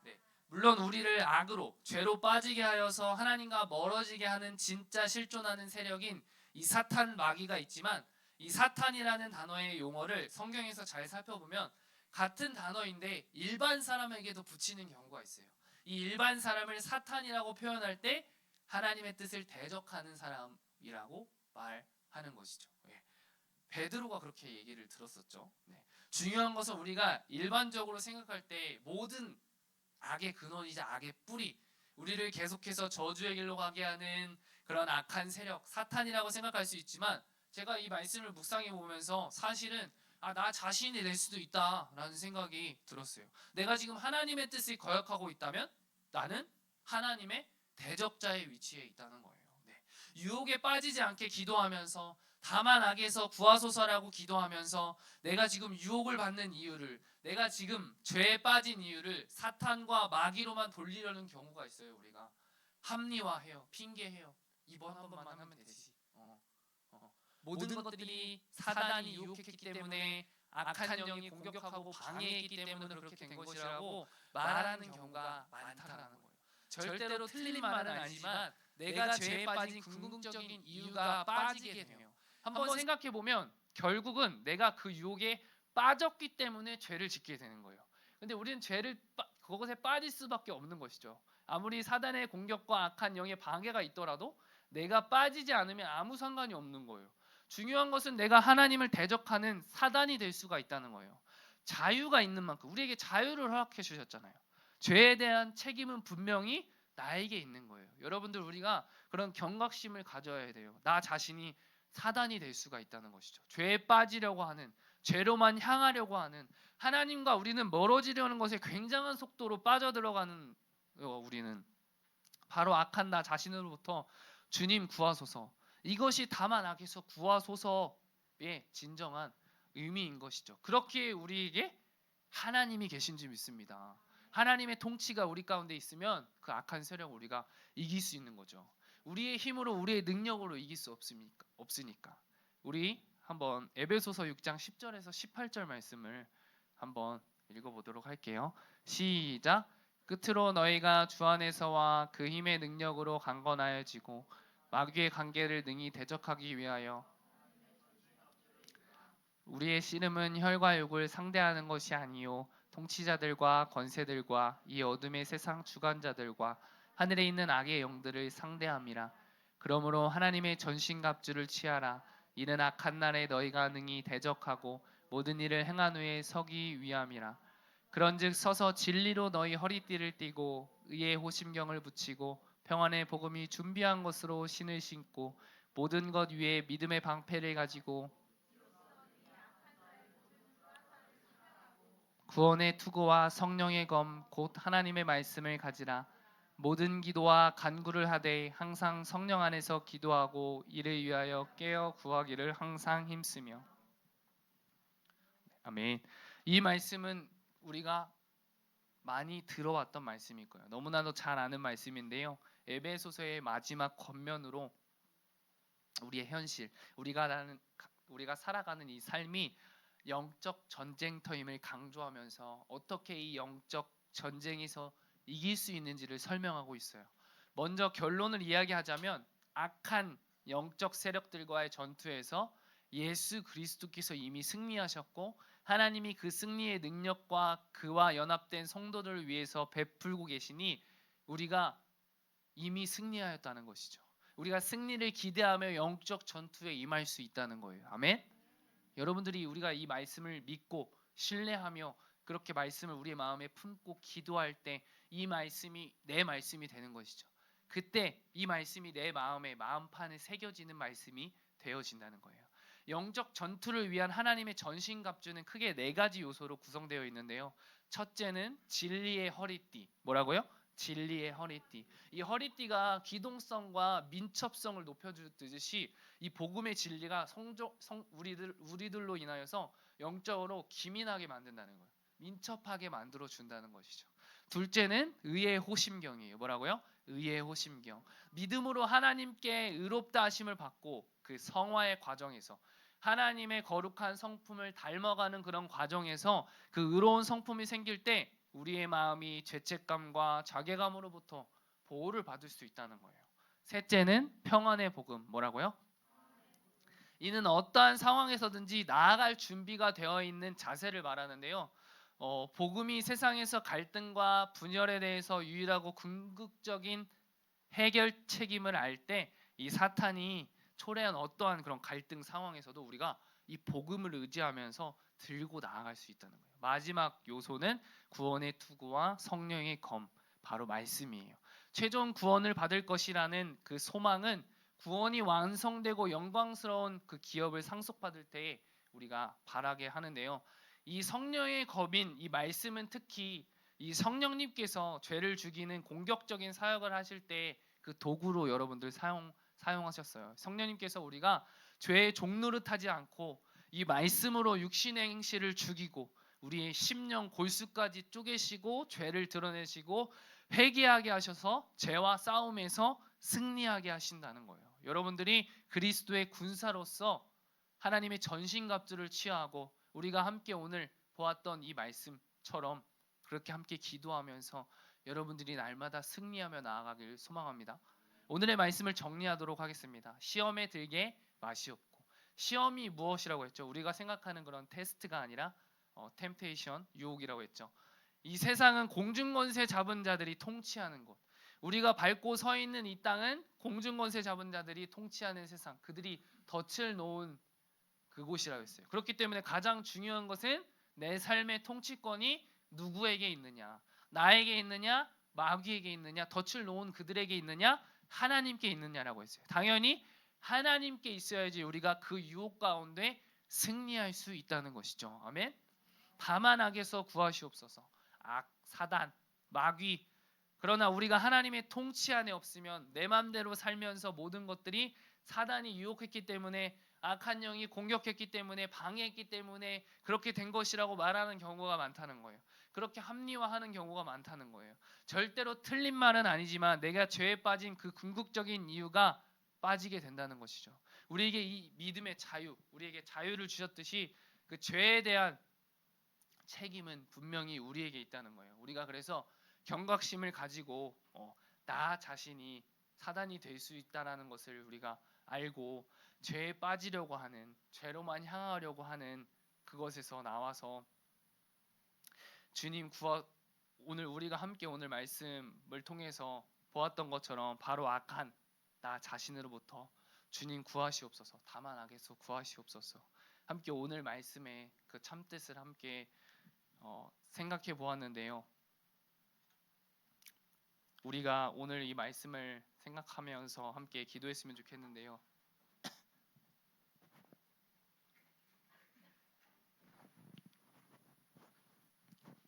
네. 물론 우리를 악으로 죄로 빠지게 하여서 하나님과 멀어지게 하는 진짜 실존하는 세력인 이 사탄 마귀가 있지만 이 사탄이라는 단어의 용어를 성경에서 잘 살펴보면 같은 단어인데 일반 사람에게도 붙이는 경우가 있어요. 이 일반 사람을 사탄이라고 표현할 때 하나님의 뜻을 대적하는 사람이라고 말하는 것이죠. 예. 베드로가 그렇게 얘기를 들었었죠. 네. 중요한 것은 우리가 일반적으로 생각할 때 모든 악의 근원이자 악의 뿌리, 우리를 계속해서 저주의 길로 가게 하는 그런 악한 세력, 사탄이라고 생각할 수 있지만 제가 이 말씀을 묵상해 보면서 사실은 나 자신이 될 수도 있다라는 생각이 들었어요. 내가 지금 하나님의 뜻을 거역하고 있다면 나는 하나님의 대적자의 위치에 있다는 거예요. 네. 유혹에 빠지지 않게 기도하면서 다만 악에서 구하소서라고 기도하면서 내가 지금 유혹을 받는 이유를, 내가 지금 죄에 빠진 이유를 사탄과 마귀로만 돌리려는 경우가 있어요. 우리가 합리화해요, 핑계해요. 이번 한 번만 하면 되지. 모든 것들이 사단이 유혹했기 때문에 악한 영이 공격하고 방해했기 때문에 그렇게 된 것이라고 말하는 경우가 많다라는 거예요. 절대로 틀린 말은 아니지만 내가 죄에 빠진 궁극적인 이유가 빠지게 돼요. 한번 생각해 보면 결국은 내가 그 유혹에 빠졌기 때문에 죄를 짓게 되는 거예요. 근데 우리는 그것에 빠질 수밖에 없는 것이죠. 아무리 사단의 공격과 악한 영의 방해가 있더라도 내가 빠지지 않으면 아무 상관이 없는 거예요. 중요한 것은 내가 하나님을 대적하는 사단이 될 수가 있다는 거예요. 자유가 있는 만큼 우리에게 자유를 허락해 주셨잖아요. 죄에 대한 책임은 분명히 나에게 있는 거예요. 여러분들 우리가 그런 경각심을 가져야 돼요. 나 자신이 사단이 될 수가 있다는 것이죠. 죄에 빠지려고 하는, 죄로만 향하려고 하는, 하나님과 우리는 멀어지려는 것에 굉장한 속도로 빠져들어가는 우리는 바로 악한 나 자신으로부터 주님 구하소서, 이것이 다만 악에서 구하소서의 진정한 의미인 것이죠. 그렇게 우리에게 하나님이 계신 줄 믿습니다. 하나님의 통치가 우리 가운데 있으면 그 악한 세력을 우리가 이길 수 있는 거죠. 우리의 힘으로, 우리의 능력으로 이길 수 없으니까. 우리 한번 에베소서 6장 10절에서 18절 말씀을 한번 읽어보도록 할게요. 시작. 끝으로 너희가 주 안에서와 그 힘의 능력으로 강건하여지고 마귀의 관계를 능히 대적하기 위하여 우리의 씨름은 혈과 육을 상대하는 것이 아니요 통치자들과 권세들과 이 어둠의 세상 주관자들과 하늘에 있는 악의 영들을 상대함이라. 그러므로 하나님의 전신갑주를 취하라. 이는 악한 날에 너희가 능히 대적하고 모든 일을 행한 후에 서기 위함이라. 그런즉 서서 진리로 너희 허리띠를 띠고 의의 호심경을 붙이고 평안의 복음이 준비한 것으로 신을 신고 모든 것 위에 믿음의 방패를 가지고 구원의 투구와 성령의 검 곧 하나님의 말씀을 가지라. 모든 기도와 간구를 하되 항상 성령 안에서 기도하고 이를 위하여 깨어 구하기를 항상 힘쓰며. 아멘. 이 말씀은 우리가 많이 들어왔던 말씀일 거예요. 너무나도 잘 아는 말씀인데요. 에베소서의 마지막 겉면으로 우리의 현실, 우리가 살아가는 이 삶이 영적 전쟁터임을 강조하면서 어떻게 이 영적 전쟁에서 이길 수 있는지를 설명하고 있어요. 먼저 결론을 이야기하자면 악한 영적 세력들과의 전투에서 예수 그리스도께서 이미 승리하셨고 하나님이 그 승리의 능력과 그와 연합된 성도들을 위해서 베풀고 계시니 우리가 이미 승리하였다는 것이죠. 우리가 승리를 기대하며 영적 전투에 임할 수 있다는 거예요. 아멘. 여러분들이 우리가 이 말씀을 믿고 신뢰하며 그렇게 말씀을 우리의 마음에 품고 기도할 때 이 말씀이 내 말씀이 되는 것이죠. 그때 이 말씀이 내 마음에 마음판에 새겨지는 말씀이 되어진다는 거예요. 영적 전투를 위한 하나님의 전신갑주는 크게 4가지 요소로 구성되어 있는데요. 첫째는 진리의 허리띠. 뭐라고요? 진리의 허리띠. 이 허리띠가 기동성과 민첩성을 높여주듯이 이 복음의 진리가 우리들로 인하여서 영적으로 기민하게 만든다는 거예요. 민첩하게 만들어 준다는 것이죠. 둘째는 의의 호심경이에요. 뭐라고요? 의의 호심경. 믿음으로 하나님께 의롭다 하심을 받고 그 성화의 과정에서 하나님의 거룩한 성품을 닮아가는 그런 과정에서 그 의로운 성품이 생길 때 우리의 마음이 죄책감과 자괴감으로부터 보호를 받을 수 있다는 거예요. 셋째는 평안의 복음. 뭐라고요? 이는 어떠한 상황에서든지 나아갈 준비가 되어 있는 자세를 말하는데요. 복음이 세상에서 갈등과 분열에 대해서 유일하고 궁극적인 해결 책임을 알 때 이 사탄이 초래한 어떠한 그런 갈등 상황에서도 우리가 이 복음을 의지하면서 들고 나아갈 수 있다는 거예요. 마지막 요소는 구원의 투구와 성령의 검, 바로 말씀이에요. 최종 구원을 받을 것이라는 그 소망은 구원이 완성되고 영광스러운 그 기업을 상속받을 때에 우리가 바라게 하는데요. 이 성령의 검인 이 말씀은 특히 이 성령님께서 죄를 죽이는 공격적인 사역을 하실 때 그 도구로 여러분들 사용하셨어요. 성령님께서 우리가 죄의 종노릇하지 않고 이 말씀으로 육신의 행실을 죽이고 우리의 심령 골수까지 쪼개시고 죄를 드러내시고 회개하게 하셔서 죄와 싸움에서 승리하게 하신다는 거예요. 여러분들이 그리스도의 군사로서 하나님의 전신갑주를 취하고 우리가 함께 오늘 보았던 이 말씀처럼 그렇게 함께 기도하면서 여러분들이 날마다 승리하며 나아가길 소망합니다. 오늘의 말씀을 정리하도록 하겠습니다. 시험에 들게 맛이 없고, 시험이 무엇이라고 했죠? 우리가 생각하는 그런 테스트가 아니라 템테이션, 유혹이라고 했죠. 이 세상은 공중권세 잡은 자들이 통치하는 곳, 우리가 밟고 서 있는 이 땅은 공중권세 잡은 자들이 통치하는 세상, 그들이 덫을 놓은 그곳이라고 했어요. 그렇기 때문에 가장 중요한 것은 내 삶의 통치권이 누구에게 있느냐, 나에게 있느냐, 마귀에게 있느냐, 덫을 놓은 그들에게 있느냐, 하나님께 있느냐라고 했어요. 당연히 하나님께 있어야지 우리가 그 유혹 가운데 승리할 수 있다는 것이죠. 아멘. 다만 악에서 구하시옵소서. 악, 사단, 마귀. 그러나 우리가 하나님의 통치 안에 없으면 내 맘대로 살면서 모든 것들이 사단이 유혹했기 때문에, 악한 영이 공격했기 때문에, 방해했기 때문에 그렇게 된 것이라고 말하는 경우가 많다는 거예요. 그렇게 합리화하는 경우가 많다는 거예요. 절대로 틀린 말은 아니지만 내가 죄에 빠진 그 궁극적인 이유가 빠지게 된다는 것이죠. 우리에게 이 믿음의 자유, 우리에게 자유를 주셨듯이 그 죄에 대한 책임은 분명히 우리에게 있다는 거예요. 우리가 그래서 경각심을 가지고 나 자신이 사단이 될 수 있다라는 것을 우리가 알고 죄에 빠지려고 하는, 죄로만 향하려고 하는 그것에서 나와서 주님 오늘 우리가 함께 오늘 말씀을 통해서 보았던 것처럼 바로 악한 나 자신으로부터 주님 구하시옵소서. 다만 악에서 구하시옵소서. 함께 오늘 말씀의 그 참뜻을 함께 생각해 보았는데요. 우리가 오늘 이 말씀을 생각하면서 함께 기도했으면 좋겠는데요.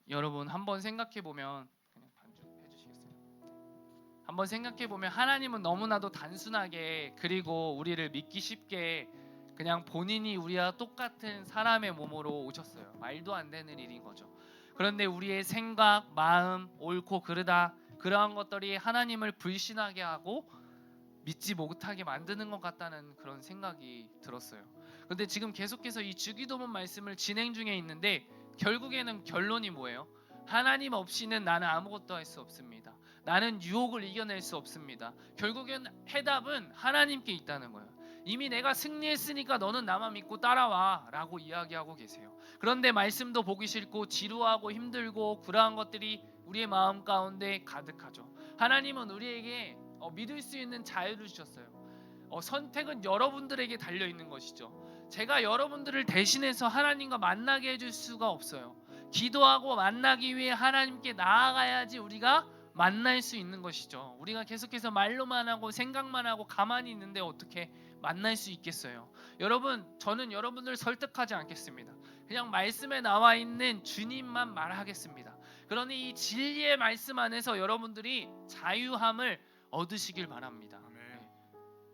여러분 한번 생각해 보면, 그냥 반주해 주시겠어요? 한번 생각해 보면 하나님은 너무나도 단순하게, 그리고 우리를 믿기 쉽게 그냥 본인이 우리와 똑같은 사람의 몸으로 오셨어요. 말도 안 되는 일인 거죠. 그런데 우리의 생각, 마음, 옳고 그르다, 그러한 것들이 하나님을 불신하게 하고 믿지 못하게 만드는 것 같다는 그런 생각이 들었어요. 그런데 지금 계속해서 이 주기도문 말씀을 진행 중에 있는데 결국에는 결론이 뭐예요? 하나님 없이는 나는 아무것도 할 수 없습니다. 나는 유혹을 이겨낼 수 없습니다. 결국엔 해답은 하나님께 있다는 거예요. 이미 내가 승리했으니까 너는 나만 믿고 따라와 라고 이야기하고 계세요. 그런데 말씀도 보기 싫고 지루하고 힘들고 그러한 것들이 우리의 마음 가운데 가득하죠. 하나님은 우리에게 믿을 수 있는 자유를 주셨어요. 선택은 여러분들에게 달려 있는 것이죠. 제가 여러분들을 대신해서 하나님과 만나게 해줄 수가 없어요. 기도하고 만나기 위해 하나님께 나아가야지 우리가 만날 수 있는 것이죠. 우리가 계속해서 말로만 하고 생각만 하고 가만히 있는데 어떻게 만날 수 있겠어요? 여러분, 저는 여러분들 설득하지 않겠습니다. 그냥 말씀에 나와 있는 주님만 말하겠습니다. 그러니 이 진리의 말씀 안에서 여러분들이 자유함을 얻으시길 바랍니다.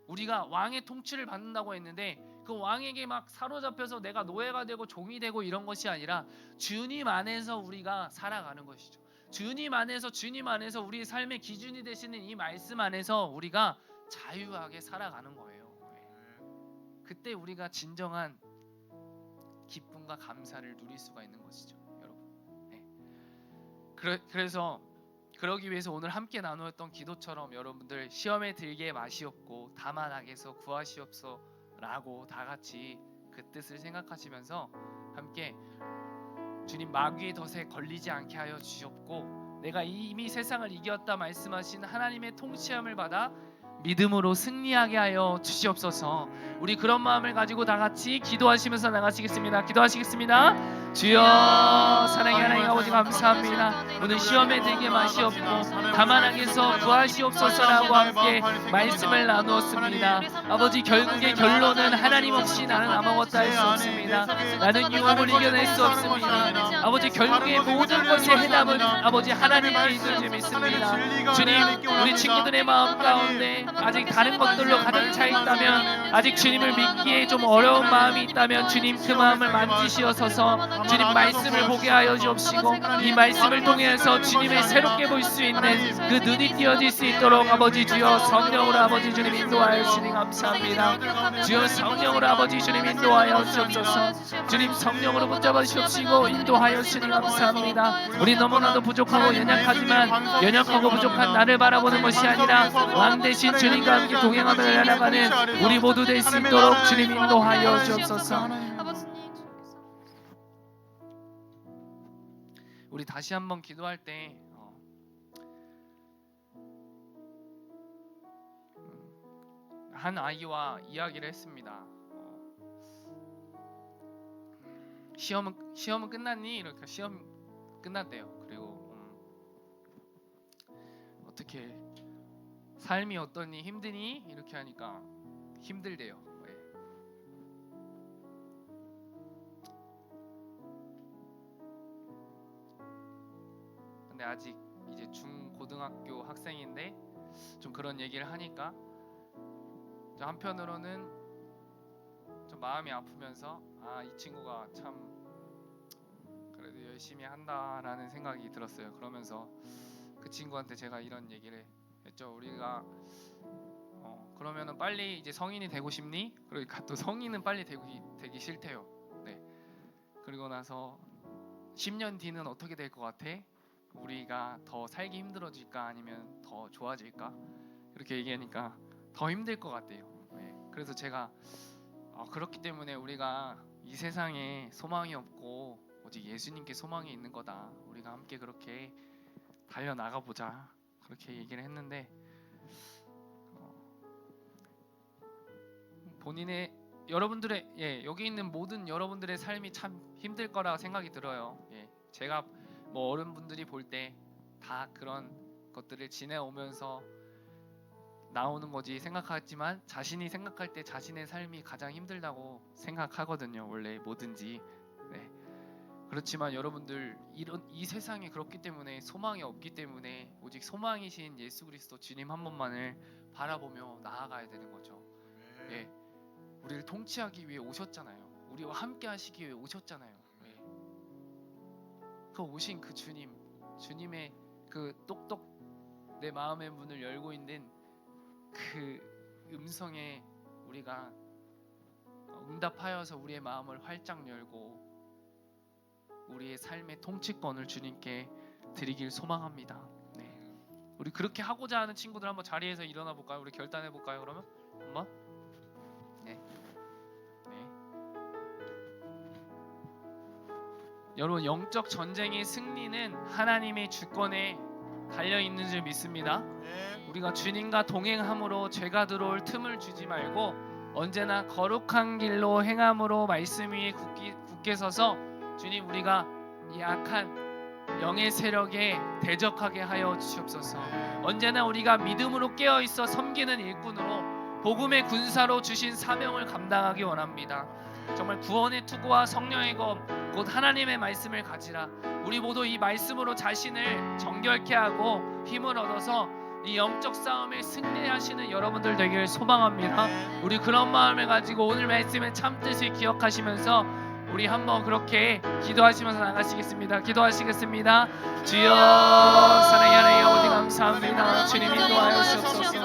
우리가 왕의 통치를 받는다고 했는데 그 왕에게 막 사로잡혀서 내가 노예가 되고 종이 되고 이런 것이 아니라 주님 안에서 우리가 살아가는 것이죠. 주님 안에서 우리의 삶의 기준이 되시는 이 말씀 안에서 우리가 자유하게 살아가는 거예요. 그때 우리가 진정한 기쁨과 감사를 누릴 수가 있는 것이죠, 여러분. 그래서 그러기 위해서 오늘 함께 나누었던 기도처럼 여러분들 시험에 들게 마시옵고 다만 악에서 구하시옵소라고 다 같이 그 뜻을 생각하시면서 함께 주님 마귀의 덫에 걸리지 않게 하여 주시옵고 내가 이미 세상을 이겼다 말씀하신 하나님의 통치함을 받아 믿음으로 승리하게 하여 주시옵소서. 우리 그런 마음을 가지고 다 같이 기도하시면서 나가시겠습니다. 기도하시겠습니다. 주여 사랑의 하나님 아버지 감사합니다. 오늘 시험에 들게 마시옵고 다만 악에서 구하시옵소서라고 함께 말씀을 나누었습니다. 아버지 결국의 결론은 하나님 없이 나는 아무것도 할 수 없습니다. 나는 유혹을 이겨낼 수 없습니다. 아버지 결국의 모든 것의 해답은 아버지 하나님께 있는 줄 믿습니다. 주님 우리 친구들의 마음 가운데 아직 다른 것들로 가득 차 있다면 아직 주님을 믿기에 좀 어려운 마음이 있다면 주님 그 마음을 만지시어서서 주님 말씀을 보게 하여 주옵시고 이 말씀을 통해서 주님을 새롭게 볼 수 있는 그 눈이 띄어질 수 있도록 아버지 주여 성령으로 아버지 주님 인도하여 주님 감사합니다. 주여 성령으로 아버지 주님 인도하여 주옵소서. 주님 성령으로 붙잡아 주옵시고 인도하여 주님 감사합니다. 우리 너무나도 부족하고 연약하고 부족한 나를 바라보는 것이 아니라 왕 대신 주님과 함께 동행하며 나아가는 우리 모두 될 수 있도록 주님 인도하여 주옵소서. 우리 다시 한번 기도할 때 한 아이와 이야기를 했습니다. 시험은 끝났니? 이렇게 시험 끝났대요. 그리고 어떻게 삶이 어떠니? 힘드니? 이렇게 하니까 힘들대요. 근데 아직 이제 중고등학교 학생인데 좀 그런 얘기를 하니까 한편으로는 좀 마음이 아프면서 이 친구가 참 그래도 열심히 한다라는 생각이 들었어요. 그러면서 그 친구한테 제가 이런 얘기를 했죠. 우리가 그러면은 빨리 이제 성인이 되고 싶니? 그러니까 또 성인은 빨리 되기 싫대요. 네. 그리고 나서 10년 뒤는 어떻게 될 것 같아? 우리가 더 살기 힘들어질까 아니면 더 좋아질까? 이렇게 얘기하니까 더 힘들 것 같대요. 네. 그래서 제가 그렇기 때문에 우리가 이 세상에 소망이 없고 오직 예수님께 소망이 있는 거다. 우리가 함께 그렇게 달려나가 보자. 그렇게 얘기를 했는데 여러분들의 여기 있는 모든 여러분들의 삶이 참 힘들 거라 생각이 들어요. 제가 뭐 어른분들이 볼 때 다 그런 것들을 지내오면서 나오는 거지 생각하지만 자신이 생각할 때 자신의 삶이 가장 힘들다고 생각하거든요. 원래 뭐든지. 네. 그렇지만 여러분들 이 세상이 그렇기 때문에 소망이 없기 때문에 오직 소망이신 예수 그리스도 주님 한 분만을 바라보며 나아가야 되는 거죠. 예. 우리를 통치하기 위해 오셨잖아요. 우리와 함께 하시기 위해 오셨잖아요. 예. 그 오신 그 주님의 그 똑똑 내 마음의 문을 열고 있는 그 음성에 우리가 응답하여서 우리의 마음을 활짝 열고 우리의 삶의 통치권을 주님께 드리길 소망합니다. 네. 우리 그렇게 하고자 하는 친구들 한번 자리에서 일어나 볼까요? 우리 결단해 볼까요? 그러면 한번. 네. 여러분 영적 전쟁의 승리는 하나님의 주권에 달려 있는 줄 믿습니다. 우리가 주님과 동행함으로 죄가 들어올 틈을 주지 말고 언제나 거룩한 길로 행함으로 말씀 위에 굳게 서서 주님 우리가 이 악한 영의 세력에 대적하게 하여 주시옵소서. 언제나 우리가 믿음으로 깨어 있어 섬기는 일꾼으로 복음의 군사로 주신 사명을 감당하기 원합니다. 정말 구원의 투구와 성령의 검 곧 하나님의 말씀을 가지라. 우리 모두 이 말씀으로 자신을 정결케 하고 힘을 얻어서 이 영적 싸움에 승리하시는 여러분들 되기를 소망합니다. 우리 그런 마음을 가지고 오늘 말씀의 참뜻을 기억하시면서 우리 한번 그렇게 기도하시면서 나가시겠습니다. 기도하시겠습니다. 주여, 사랑의 하나님 아버지 감사합니다. 주님 인도하여 주옵소서.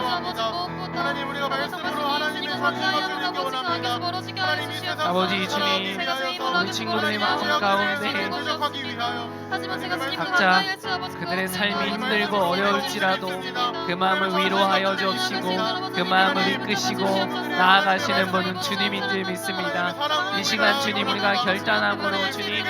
하나님, 우리가 말씀으로 하나님의 선지가 주님께 원합니다. 하나님, 이 세상 아버지 주님, 우리 친구들의 마음 가운데 각자 그들의 삶이 힘들고 어려울지라도 그 마음을 위로하여 주옵시고 그 마음을 이끄시고 나아가시는 분은 주님인 줄 믿습니다. 이 시간 주님, 우리가 결단함으로 주님,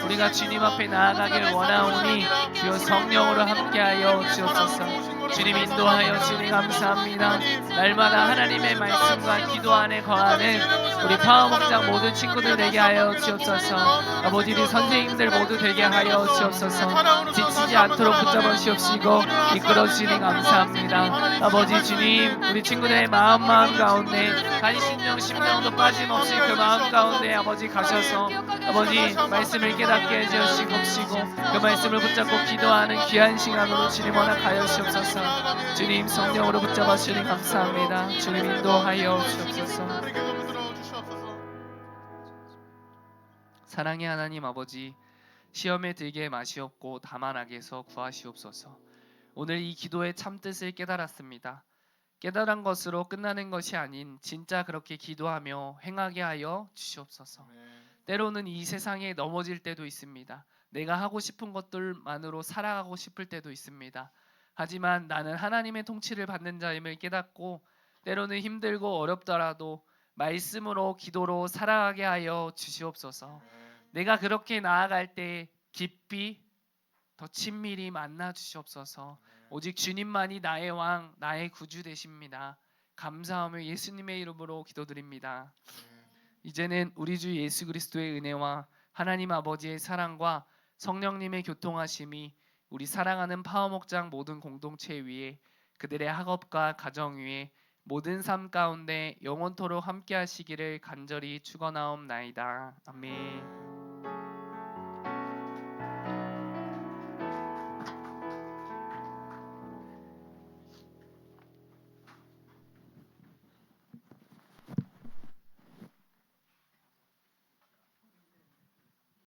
우리가 주님 앞에 나아가길 원하오니 주여 성령으로 함께하여 주옵소서. 주님 인도하여 주니 감사합니다. 날마다 하나님의 말씀과 기도 안에 거하는 우리 파워목장 모든 친구들 되게 하여 주옵소서. 아버지, 우리 선생님들 모두 되게 하여 주옵소서. 지치지 않도록 붙잡아 주옵시고 이끌어 주니 감사합니다. 아버지 주님, 우리 친구들의 마음 가운데 한신령 심령도 빠짐없이 그 마음 가운데 아버지 가셔서 아버지 말씀을 깨닫게 해주시옵시고 그 말씀을 붙잡고 기도하는 귀한 시간으로 주님 허락하여 주옵소서. 주님 성령으로 붙잡아 주니 감사합니다. 주님 인도하여 주옵소서. 사랑의 하나님 아버지, 시험에 들게 마시옵고 다만 악에서 구하시옵소서. 오늘 이 기도의 참뜻을 깨달았습니다. 깨달은 것으로 끝나는 것이 아닌 진짜 그렇게 기도하며 행하게 하여 주시옵소서. 때로는 이 세상에 넘어질 때도 있습니다. 내가 하고 싶은 것들만으로 살아가고 싶을 때도 있습니다. 하지만 나는 하나님의 통치를 받는 자임을 깨닫고 때로는 힘들고 어렵더라도 말씀으로 기도로 살아가게 하여 주시옵소서. 내가 그렇게 나아갈 때 깊이 더 친밀히 만나 주시옵소서. 오직 주님만이 나의 왕, 나의 구주 되십니다. 감사하며 예수님의 이름으로 기도드립니다. 이제는 우리 주 예수 그리스도의 은혜와 하나님 아버지의 사랑과 성령님의 교통하심이 우리 사랑하는 파워목장 모든 공동체 위에, 그들의 학업과 가정 위에, 모든 삶 가운데 영원토록 함께 하시기를 간절히 축원하옵나이다. 아멘.